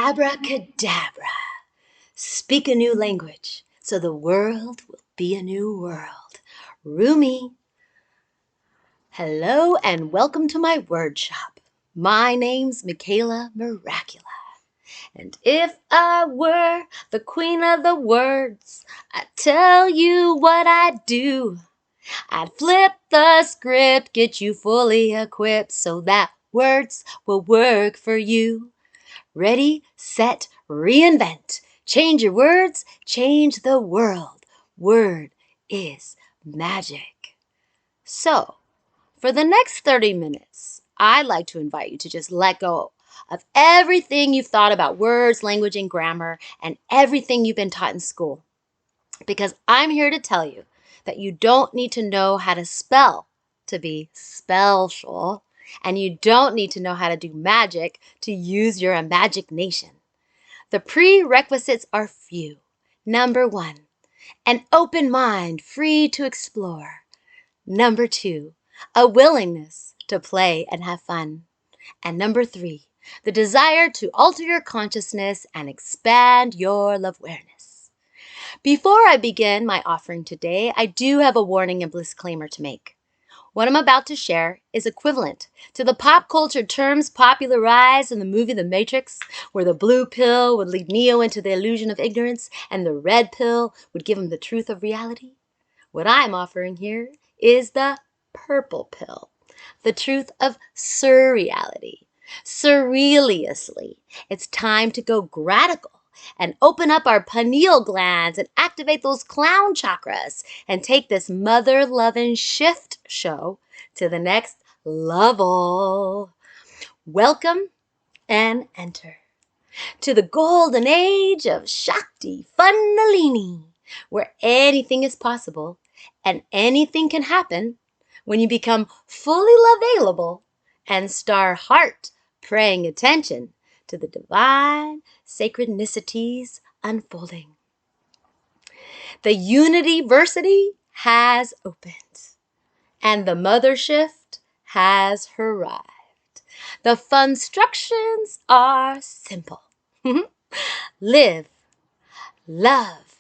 Abracadabra. Speak a new language, so the world will be a new world. Rumi. Hello and welcome to my word shop. My name's Michaela Miracula. And if I were the queen of the words, I'd tell you what I'd do. I'd flip the script, get you fully equipped so that words will work for you. Ready, set, reinvent. Change your words, change the world. Word is magic. So, for the next 30 minutes, I'd like to invite you to just let go of everything you've thought about words, language, and grammar, and everything you've been taught in school. Because I'm here to tell you that you don't need to know how to spell to be spellful, and you don't need to know how to do magic to use your imagination. The prerequisites are few. Number 1, an open mind free to explore. Number 2, a willingness to play and have fun. And number 3, the desire to alter your consciousness and expand your love-awareness. Before I begin my offering today, I do have a warning and disclaimer to make. What I'm about to share is equivalent to the pop culture terms popularized in the movie The Matrix, where the blue pill would lead Neo into the illusion of ignorance and the red pill would give him the truth of reality. What I'm offering here is the purple pill, the truth of surreality. Surrealiously, it's time to go gradical and open up our pineal glands and activate those clown chakras and take this mother-loving shift show to the next level. Welcome and enter to the golden age of Shakti Kundalini, where anything is possible and anything can happen when you become fully available and star heart paying attention to the divine sacrednicities unfolding. The Unityversity has opened, and the mother shift has arrived. The funstructions are simple. Live, love,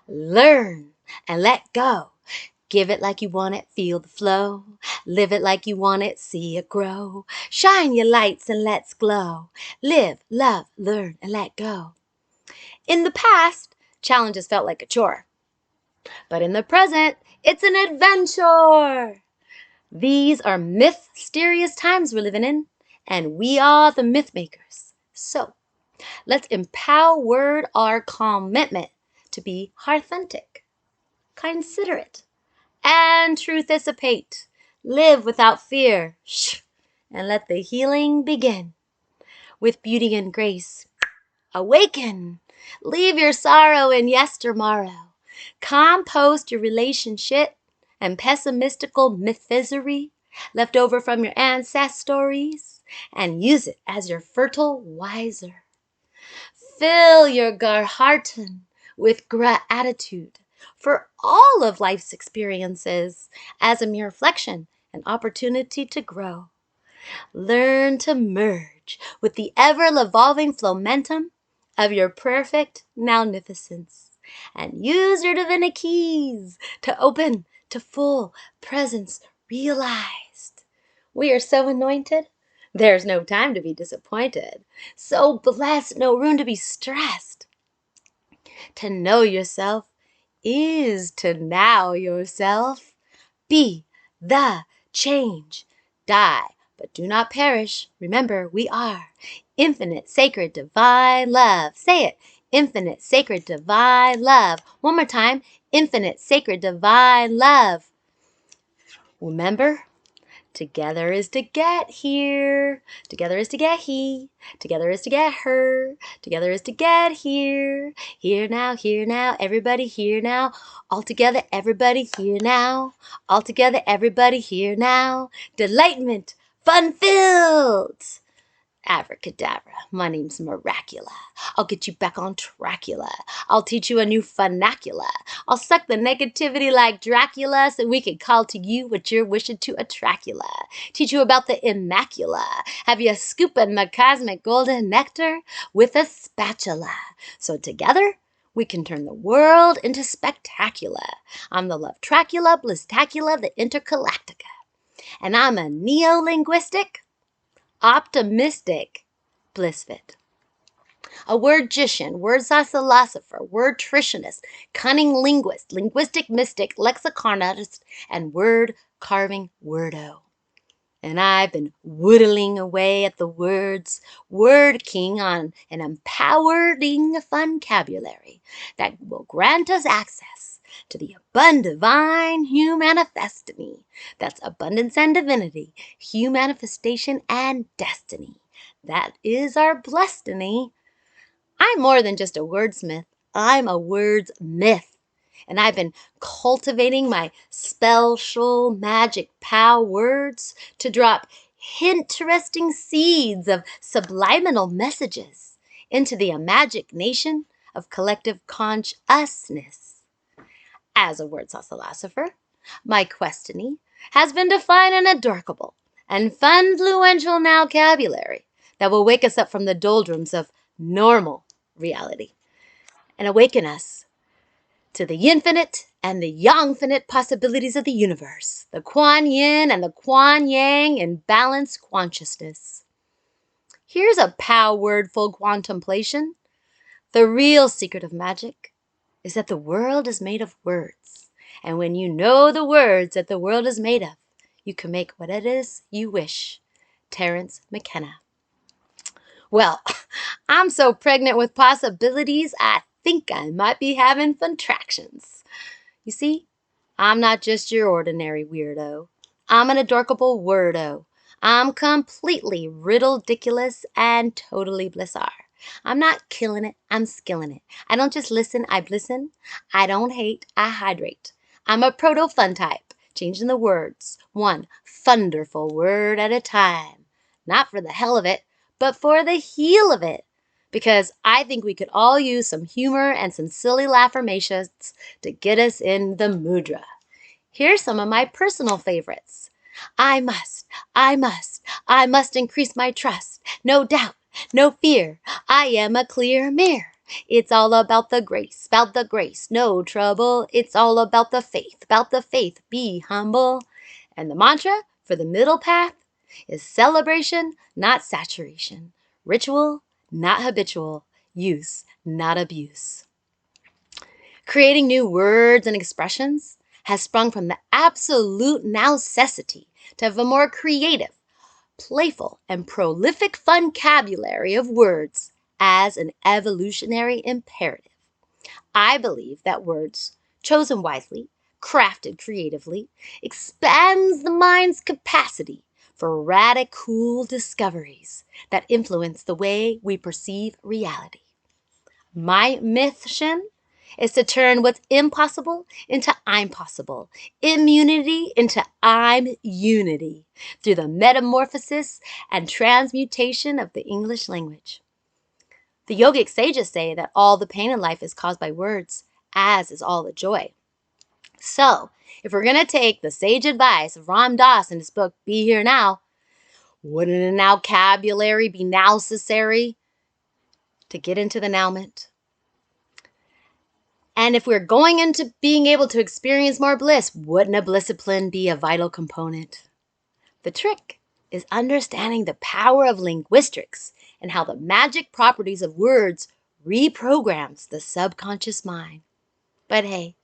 learn, and let go. Give it like you want it, feel the flow. Live it like you want it, see it grow. Shine your lights and let's glow. Live, love, learn, and let go. In the past, challenges felt like a chore. But in the present, it's an adventure. These are mysterious times we're living in, and we are the myth makers. So, let's empower our commitment to be authentic, considerate, and truth dissipate. Live without fear, and let the healing begin. With beauty and grace, awaken. Leave your sorrow in yestermorrow. Compost your relationship and pessimistical mythisery left over from your ancestors' stories and use it as your fertile wiser. Fill your garharten with gratitude for all of life's experiences as a mere reflection and opportunity to grow. Learn to merge with the ever-evolving flowmentum of your perfect magnificence and use your divinity keys to open to full presence realized. We are so anointed, there's no time to be disappointed. So blessed, no room to be stressed. To know yourself is to now yourself. Be the change. Die, but do not perish. Remember, we are infinite, sacred, divine love. Say it. Infinite, sacred, divine love. One more time. Infinite, sacred, divine love. Remember, together is to get here. Together is to get he. Together is to get her. Together is to get here. Here now, everybody here now. All together, everybody here now. All together, everybody here now. Delightment, fun-filled. Abracadabra, my name's Miracula. I'll get you back on Tracula. I'll teach you a new vernacular. I'll suck the negativity like Dracula so we can call to you what you're wishing to attracula. Teach you about the immacula. Have you scooping the cosmic golden nectar with a spatula. So together, we can turn the world into spectacular. I'm the Love Tracula, Blistacula, the Intergalactica. And I'm a neo-linguistic, optimistic blissfit. A wordgician, word philosopher, wordtritionist, cunning linguist, linguistic mystic, lexiconist, and word carving wordo. And I've been whittling away at the words, word king on an empowering vocabulary that will grant us access to the abundivine humanifestiny. That's abundance and divinity, humanifestation and destiny. That is our blestiny. I'm more than just a wordsmith. I'm a words myth. And I've been cultivating my spell-shul magic pow words to drop interesting seeds of subliminal messages into the magic nation of collective consciousness. As a word philosopher, my questiny has been to find an adorkable and funfluential vocabulary that will wake us up from the doldrums of normal reality and awaken us to the infinite and the yongfinite possibilities of the universe, the Kuan Yin and the Kuan Yang in balanced consciousness. Here's a pow wordful contemplation. The real secret of magic is that the world is made of words. And when you know the words that the world is made of, you can make what it is you wish. Terence McKenna. Well, I'm so pregnant with possibilities, I think I might be having contractions. You see, I'm not just your ordinary weirdo. I'm an adorkable wordo. I'm completely riddle-diculous and totally blissar. I'm not killing it, I'm skilling it. I don't just listen, I listen. I don't hate, I hydrate. I'm a proto-fun type, changing the words, one thunderful word at a time. Not for the hell of it, but for the heel of it. Because I think we could all use some humor and some silly laugh-formations to get us in the mudra. Here's some of my personal favorites. I must increase my trust. No doubt, no fear. I am a clear mirror. It's all about the grace, no trouble. It's all about the faith, be humble. And the mantra for the middle path is celebration, not saturation. Ritual, not habitual. Use, not abuse. Creating new words and expressions has sprung from the absolute necessity to have a more creative, playful, and prolific vocabulary of words as an evolutionary imperative. I believe that words, chosen wisely, crafted creatively, expands the mind's capacity for radical discoveries that influence the way we perceive reality. My mission is to turn what's impossible into I'm possible, immunity into I'm unity, through the metamorphosis and transmutation of the English language. The yogic sages say that all the pain in life is caused by words, as is all the joy. So, if we're going to take the sage advice of Ram Dass in his book, Be Here Now, wouldn't a vocabulary be necessary to get into the nowment? And if we're going into being able to experience more bliss, wouldn't a blissipline be a vital component? The trick is understanding the power of linguistricks and how the magic properties of words reprograms the subconscious mind. But hey,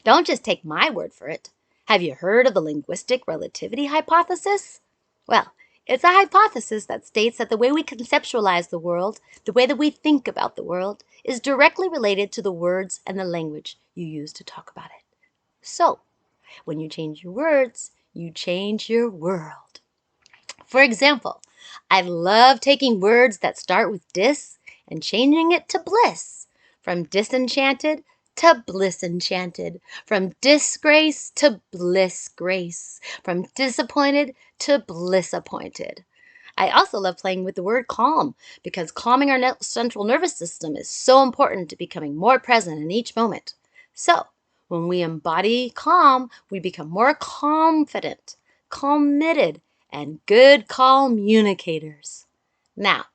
don't just take my word for it. Have you heard of the linguistic relativity hypothesis? Well, it's a hypothesis that states that the way we conceptualize the world, the way that we think about the world, is directly related to the words and the language you use to talk about it. So, when you change your words, you change your world. For example, I love taking words that start with dis and changing it to bliss. From disenchanted to bliss enchanted. From disgrace to bliss grace. From disappointed to bliss appointed. I also love playing with the word calm because calming our central nervous system is so important to becoming more present in each moment. So, when we embody calm, we become more confident, committed, and good communicators. Now,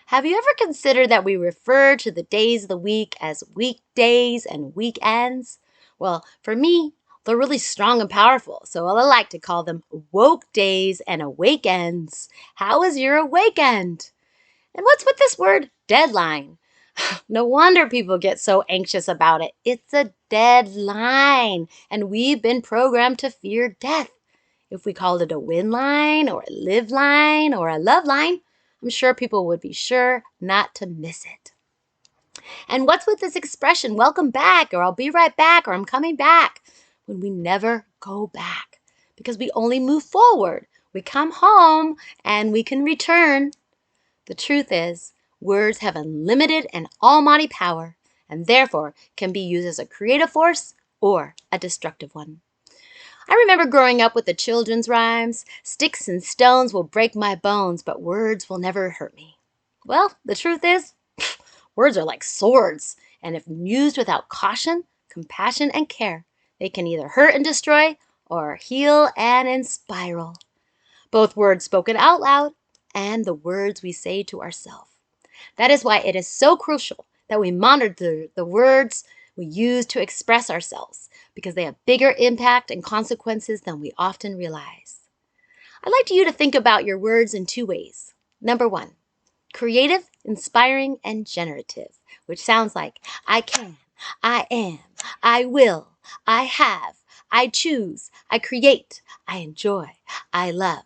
have you ever considered that we refer to the days of the week as weekdays and weekends? Well, for me, they're really strong and powerful, so I like to call them woke days and awake ends. How is your awake end? And what's with this word deadline? No wonder people get so anxious about it. It's a deadline, and we've been programmed to fear death. If we called it a win line or a live line or a love line, I'm sure people would be sure not to miss it. And what's with this expression, welcome back, or I'll be right back, or I'm coming back, when we never go back? Because we only move forward. We come home and we can return. The truth is, words have unlimited and almighty power, and therefore can be used as a creative force or a destructive one. I remember growing up with the children's rhymes, sticks and stones will break my bones, but words will never hurt me. Well, the truth is, words are like swords, and if used without caution, compassion, and care, they can either hurt and destroy or heal and inspire. Both words spoken out loud and the words we say to ourselves. That is why it is so crucial that we monitor the words we use to express ourselves, because they have bigger impact and consequences than we often realize. I'd like you to think about your words in two ways. Number one, creative, inspiring, and generative, which sounds like I can, I am, I will, I have, I choose, I create, I enjoy, I love.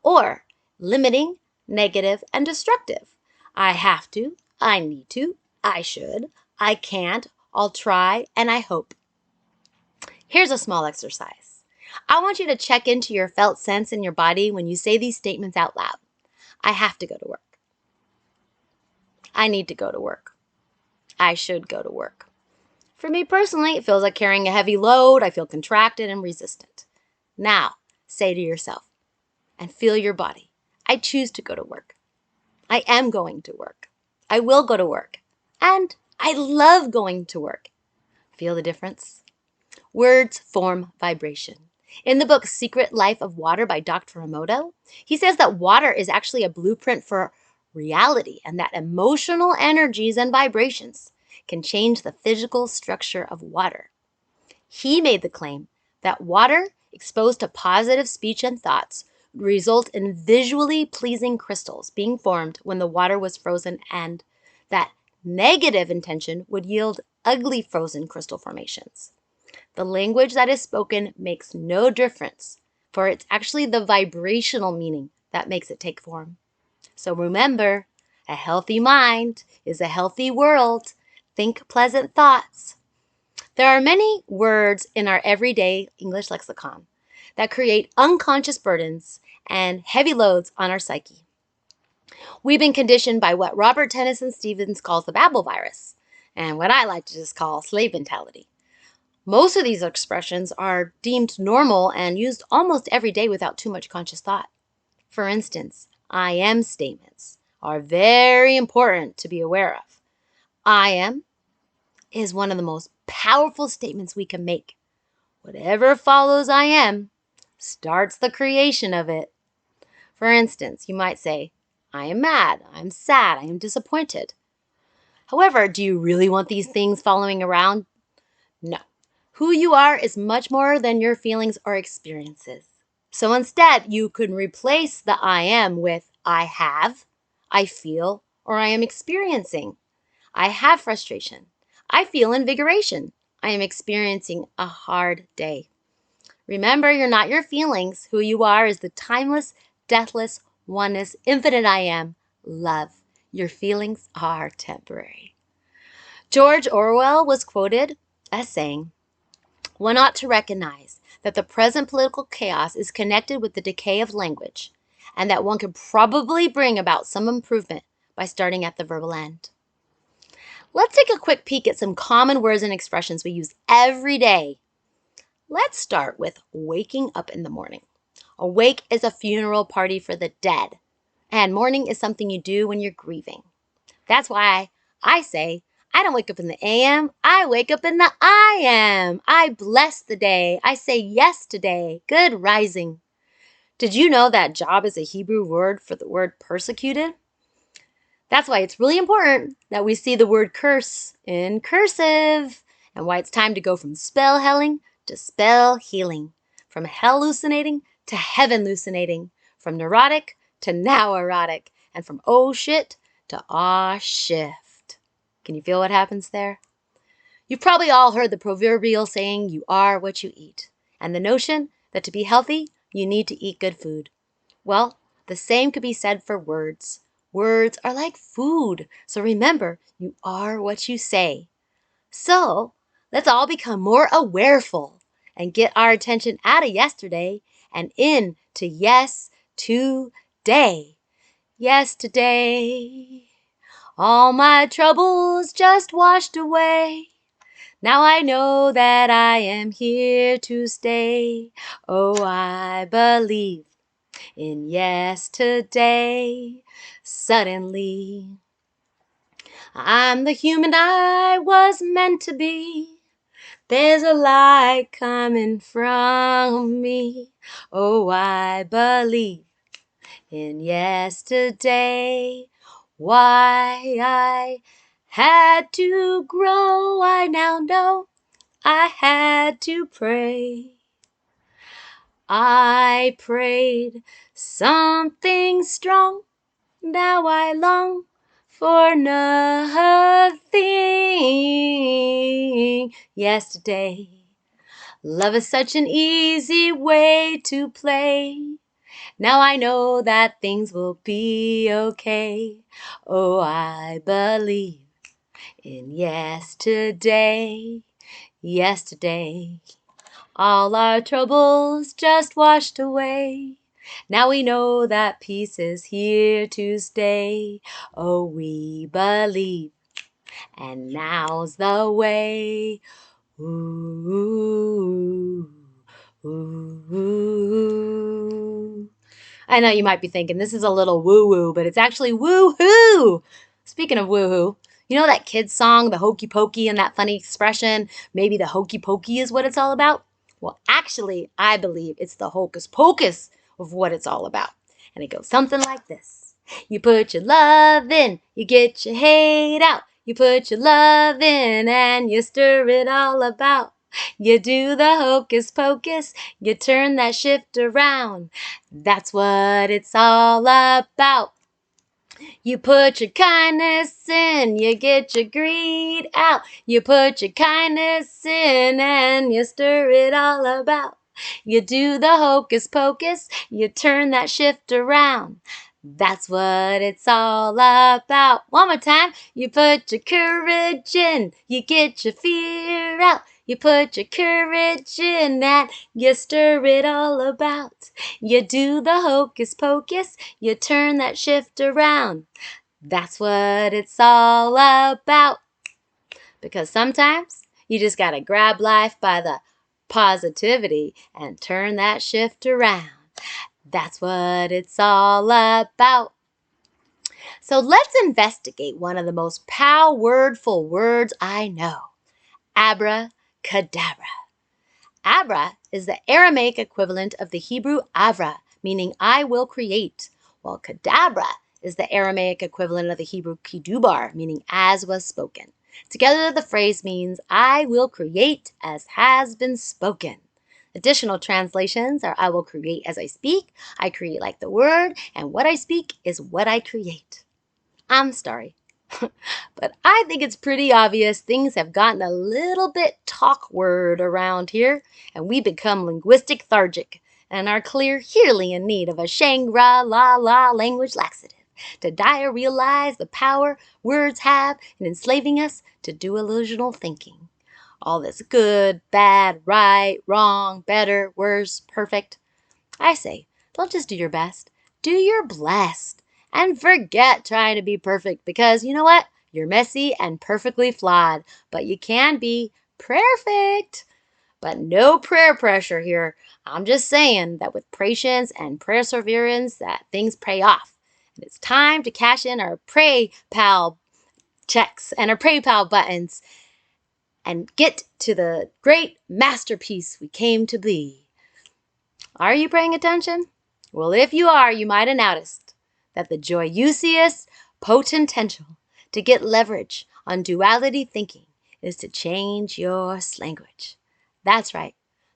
Or limiting, negative, and destructive. I have to, I need to, I should, I can't, I'll try, and I hope. Here's a small exercise. I want you to check into your felt sense in your body when you say these statements out loud. I have to go to work. I need to go to work. I should go to work. For me personally, it feels like carrying a heavy load. I feel contracted and resistant. Now, say to yourself and feel your body. I choose to go to work. I am going to work. I will go to work. And I love going to work. Feel the difference? Words form vibration. In the book Secret Life of Water by Dr. Emoto, he says that water is actually a blueprint for reality and that emotional energies and vibrations can change the physical structure of water. He made the claim that water exposed to positive speech and thoughts would result in visually pleasing crystals being formed when the water was frozen, and that negative intention would yield ugly frozen crystal formations. The language that is spoken makes no difference, for it's actually the vibrational meaning that makes it take form. So remember, a healthy mind is a healthy world. Think pleasant thoughts. There are many words in our everyday English lexicon that create unconscious burdens and heavy loads on our psyche. We've been conditioned by what Robert Tennyson Stevens calls the Babel virus, and what I like to just call slave mentality. Most of these expressions are deemed normal and used almost every day without too much conscious thought. For instance, I am statements are very important to be aware of. I am is one of the most powerful statements we can make. Whatever follows I am starts the creation of it. For instance, you might say, I am mad, I am sad, I am disappointed. However, do you really want these things following around? No. Who you are is much more than your feelings or experiences. So instead, you can replace the I am with I have, I feel, or I am experiencing. I have frustration. I feel invigoration. I am experiencing a hard day. Remember, you're not your feelings. Who you are is the timeless, deathless, oneness, infinite I am, love. Your feelings are temporary. George Orwell was quoted as saying, one ought to recognize that the present political chaos is connected with the decay of language, and that one could probably bring about some improvement by starting at the verbal end. Let's take a quick peek at some common words and expressions we use every day. Let's start with waking up in the morning. A wake is a funeral party for the dead. And mourning is something you do when you're grieving. That's why I say, I don't wake up in the AM, I wake up in the I am. I bless the day. I say yes today. Good rising. Did you know that job is a Hebrew word for the word persecuted? That's why it's really important that we see the word curse in cursive, and why it's time to go from spell helling to spell healing, from hallucinating to heaven hallucinating, from neurotic to now erotic, and from oh shit to aw shift. Can you feel what happens there? You've probably all heard the proverbial saying, you are what you eat, and the notion that to be healthy, you need to eat good food. Well, the same could be said for words. Words are like food, so remember, you are what you say. So, let's all become more awareful and get our attention out of yesterday and in to yes today. Yes today. All my troubles just washed away. Now I know that I am here to stay. Oh, I believe in yesterday. Suddenly, I'm the human I was meant to be. There's a light coming from me. Oh, I believe in yesterday. Why I had to grow, I now know. I had to pray. I prayed something strong. Now I long for nothing. Yesterday, love is such an easy way to play. Now I know that things will be okay. Oh, I believe in yesterday. Yesterday, all our troubles just washed away. Now we know that peace is here to stay. Oh, we believe, and now's the way. Ooh, ooh, ooh. I know you might be thinking this is a little woo-woo, but it's actually woo-hoo. Speaking of woo-hoo, you know that kid's song, the hokey pokey, and that funny expression, maybe the hokey pokey is what it's all about? Well, actually, I believe it's the hocus pocus of what it's all about. And it goes something like this. You put your love in, you get your hate out. You put your love in and you stir it all about. You do the hocus pocus, you turn that shift around. That's what it's all about. You put your kindness in, you get your greed out. You put your kindness in and you stir it all about. You do the hocus pocus, you turn that shift around. That's what it's all about. One more time. You put your courage in, you get your fear out. You put your courage in and you stir it all about. You do the hocus pocus, you turn that shift around. That's what it's all about. Because sometimes you just gotta grab life by the positivity and turn that shift around. That's what it's all about. So let's investigate one of the most powerful words I know. Abracadabra. Abra is the Aramaic equivalent of the Hebrew avra, meaning I will create, while kadabra is the Aramaic equivalent of the Hebrew kidubar, meaning as was spoken. Together the phrase means I will create as has been spoken. Additional translations are I will create as I speak, I create like the word, and what I speak is what I create. I'm sorry. But I think it's pretty obvious things have gotten a little bit talk-word around here, and we become linguistic thargic and are clearly in need of a Shangri-La language laxative to realize the power words have in enslaving us to do illusional thinking. All this good, bad, right, wrong, better, worse, perfect. I say, don't just do your best. Do your blessed. And forget trying to be perfect because you know what? You're messy and perfectly flawed, but you can be perfect. But no prayer pressure here. I'm just saying that with patience and perseverance that things pay off. It's time to cash in our PayPal checks and our PayPal buttons and get to the great masterpiece we came to be. Are you paying attention? Well, if you are, you might have noticed that the joyusiest potential to get leverage on duality thinking is to change your language. That's right.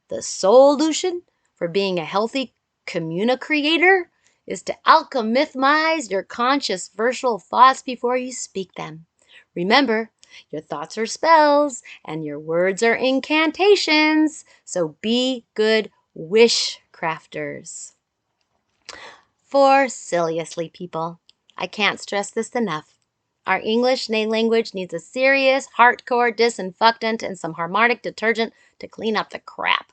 The solution for being a healthy communicator is to alchemize your conscious verbal thoughts before you speak them. Remember, your thoughts are spells and your words are incantations, so be good wish crafters. For seriously, people, I can't stress this enough. Our English language needs a serious, hardcore disinfectant and some harmonic detergent to clean up the crap.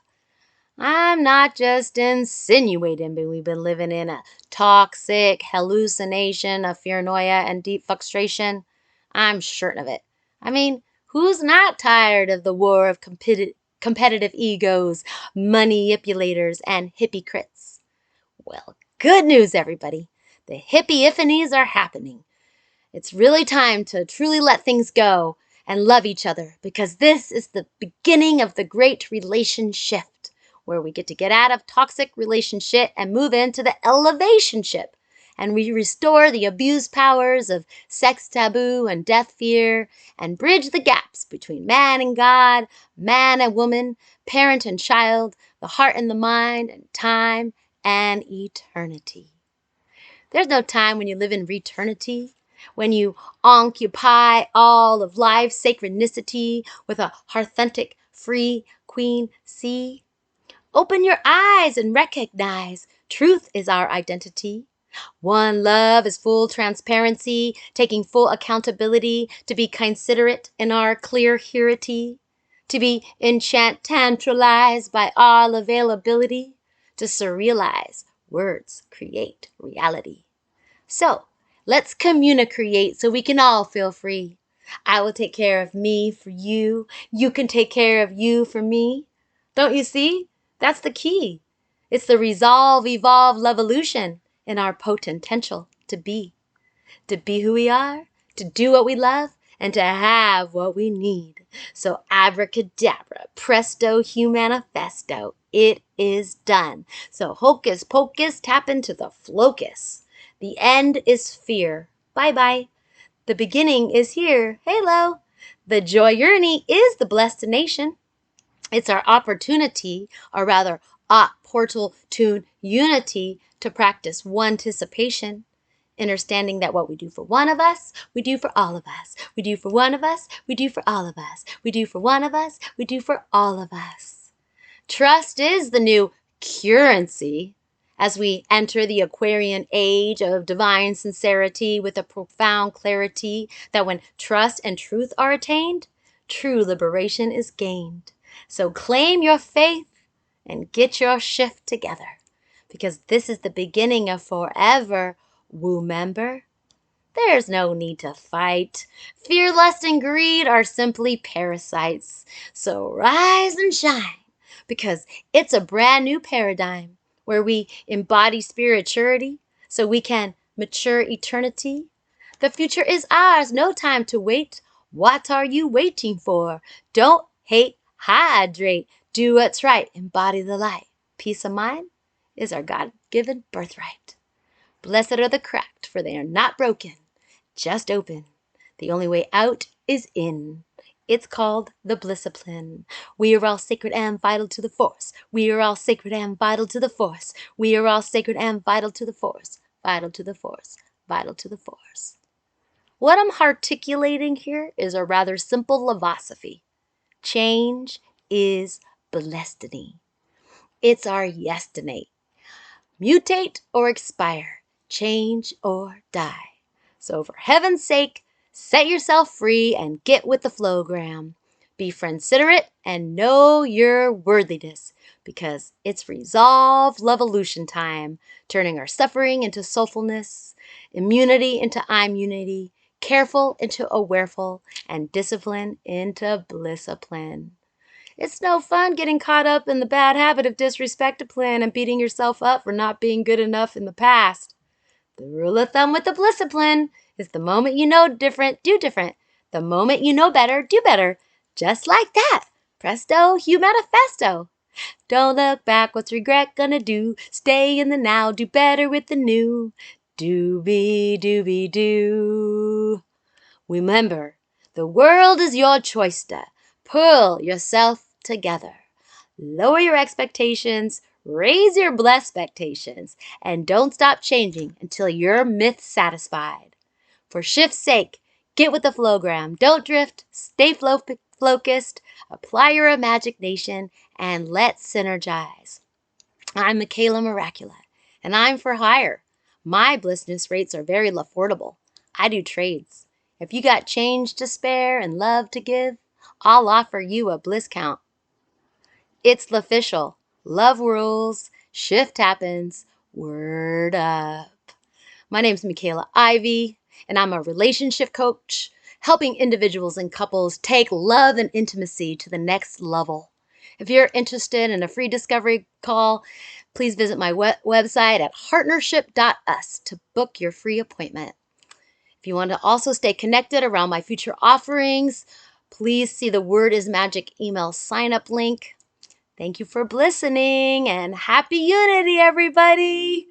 I'm not just insinuating, but we've been living in a toxic hallucination of paranoia and deep frustration. I'm certain of it. I mean, who's not tired of the war of competitive egos, manipulators, and hypocrites? Well, good news, everybody. The hippie-iphanies are happening. It's really time to truly let things go and love each other, because this is the beginning of the great relation shift, where we get out of toxic relationship and move into the elevationship, and we restore the abused powers of sex taboo and death fear, and bridge the gaps between man and God, man and woman, parent and child, the heart and the mind, and time and eternity. There's no time when you live in returnity, when you occupy all of life's sacrednicity with a authentic, free queen sea. Open your eyes and recognize truth is our identity. One love is full transparency, taking full accountability, to be considerate in our clear hearity, to be enchantralized by all availability, to surrealize words create reality. So, let's communicate so we can all feel free. I will take care of me for you. You can take care of you for me. Don't you see? That's the key. It's the resolve, evolve, levolution in our potential to be who we are, to do what we love, and to have what we need. So abracadabra, presto, humanifesto, it is done. So hocus pocus, tap into the flocus. The end is fear. Bye-bye. The beginning is here. Halo. The journey is the destination. It's our opportunity, or rather, portal to unity, to practice one-anticipation. Understanding that what we do for one of us, we do for all of us. We do for one of us, we do for all of us. We do for one of us, we do for all of us. Trust is the new currency as we enter the Aquarian age of divine sincerity with a profound clarity that when trust and truth are attained, true liberation is gained. So claim your faith and get your shift together, because this is the beginning of forever. Woo-member, there's no need to fight. Fear, lust, and greed are simply parasites. So rise and shine, because it's a brand new paradigm where we embody spirituality so we can mature eternity. The future is ours, no time to wait. What are you waiting for? Don't hate, hydrate. Do what's right, embody the light. Peace of mind is our God-given birthright. Blessed are the cracked, for they are not broken, just open. The only way out is in. It's called the Blissipline. We are all sacred and vital to the force. We are all sacred and vital to the force. We are all sacred and vital to the force. Vital to the force. Vital to the force. What I'm articulating here is a rather simple philosophy. Change is destiny. It's our destiny. Mutate or expire, change or die. So for heaven's sake, set yourself free and get with the flowgram. Be friend-considerate and know your worthiness, because it's resolve levolution time, turning our suffering into soulfulness, immunity into immunity, careful into awareful, and discipline into blissipline. It's no fun getting caught up in the bad habit of disrespectipline and beating yourself up for not being good enough in the past. The rule of thumb with the Blisscipline is the moment you know different, do different. The moment you know better, do better. Just like that. Presto, you manifesto. Don't look back, what's regret gonna do? Stay in the now, do better with the new. Do. Remember, the world is your choice. Pull yourself together. Lower your expectations, raise your blessed-spectations, and don't stop changing until you're myth-satisfied. For shift's sake, get with the flowgram. Don't drift, stay focused, apply your imagination, and let's synergize. I'm Michaela Miracula, and I'm for hire. My blissness rates are very affordable. I do trades. If you got change to spare and love to give, I'll offer you a bliss count. It's official. Love rules. Shift happens. Word up. My name's Michaela Ivy, and I'm a relationship coach, helping individuals and couples take love and intimacy to the next level. If you're interested in a free discovery call, please visit my website at partnership.us to book your free appointment. If you want to also stay connected around my future offerings, please see the Word is Magic email sign-up link. Thank you for listening, and happy unity, everybody!